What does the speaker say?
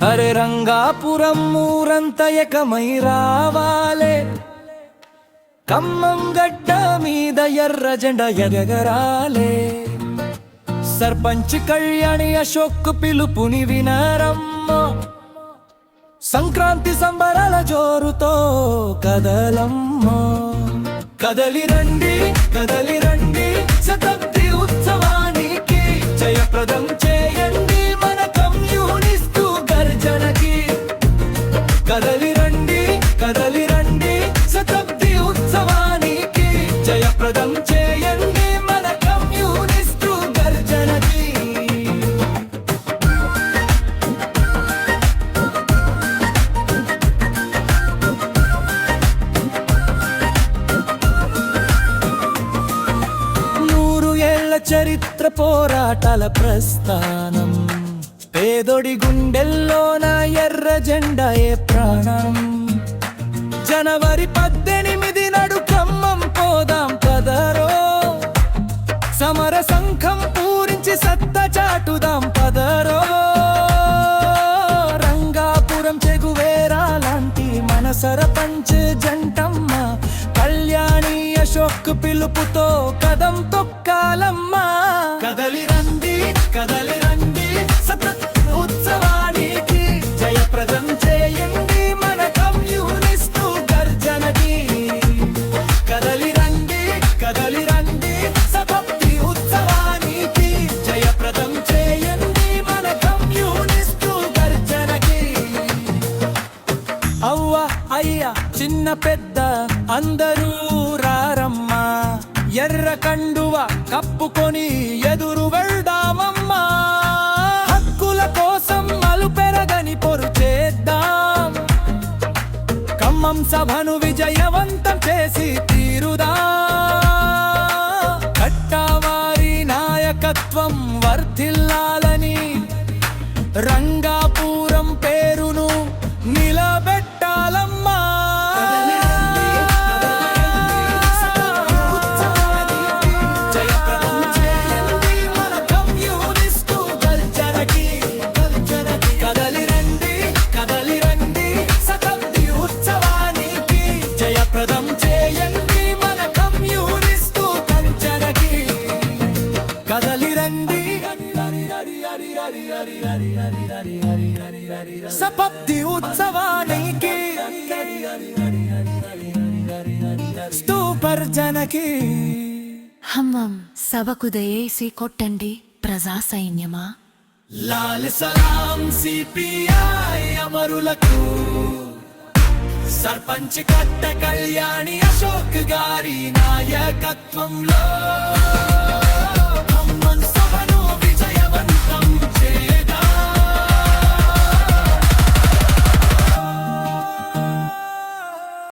అరే రంగాపురం ఊరంత ఏకమై రావాలే, ఖమ్మం గడ్డ మీద ఎర్ర జెండా ఎగరాలే. సర్పంచ్ కళ్యాణి అశోక్ పిలుపుని వినరమ్మో, సంక్రాంతి సంబరాల జోరుతో కదలమ్మో. కదలి రండి కదలి రండి శతాబ్ది ఉత్సవానికి, జయప్రదం చేయండి మన కమ్యూనిస్టు గర్జనకి. కదలి రండి కదలి రండి శతాబ్ది ఉత్సవానికి, జయప్రదం చేయండి మన కమ్యూనిస్టు గర్జనకి. చరిత్ర పోరాటాల ప్రస్థానం, పేదోడి గుండెల్లోన ఎర్ర జెండా ఏ ప్రాణం. జనవరి 18 నాడు ఖమ్మం పోదాం పదరో, సమర సంఘం పూరించి సత్తా చాటుదాం పదరో. రంగాపురం చెగువేరా లాంటి మన సర్పంచ్ జంటమ్మ, కళ్యాణి అశోక్ పిలుపుతో కదం తొక్కాలమ్మా. కదలి రండి కదలి రండి శతాబ్ది ఉత్సవానికి, జయప్రదం చేయండి మన కమ్యూనిస్టు గర్జనకి. కదలి రండి కదలి రండి శతాబ్ది ఉత్సవానికి, జయప్రదం చేయండి మన కమ్యూనిస్టు గర్జనకి. అవ్వ అయ్య చిన్న పెద్ద అందరూ రారమ్మా, ఎర్ర కండువ కప్పుకొని ఎదురు వెళ్దామమ్మా. హక్కుల కోసం అలుపెరగని పొరు చేద్దాం, ఖమ్మం సభను విజయవంతం చేసి తీరుదా. కట్టావారి నాయకత్వం వర్ధిల్లాలని, రంగాపురం పేరును నిలబెట్టాలమ్మా. శతాబ్ది ఉత్సవానికి స్తూపర్ జనకి. ఖమ్మం సభకు దయేసి కొట్టండి ప్రజా సైన్యమా. లాల్ సలాం సిపిఐ అమరులకు, సర్పంచ్ కట్ట కళ్యాణి అశోక్ గారి నాయకత్వంలో.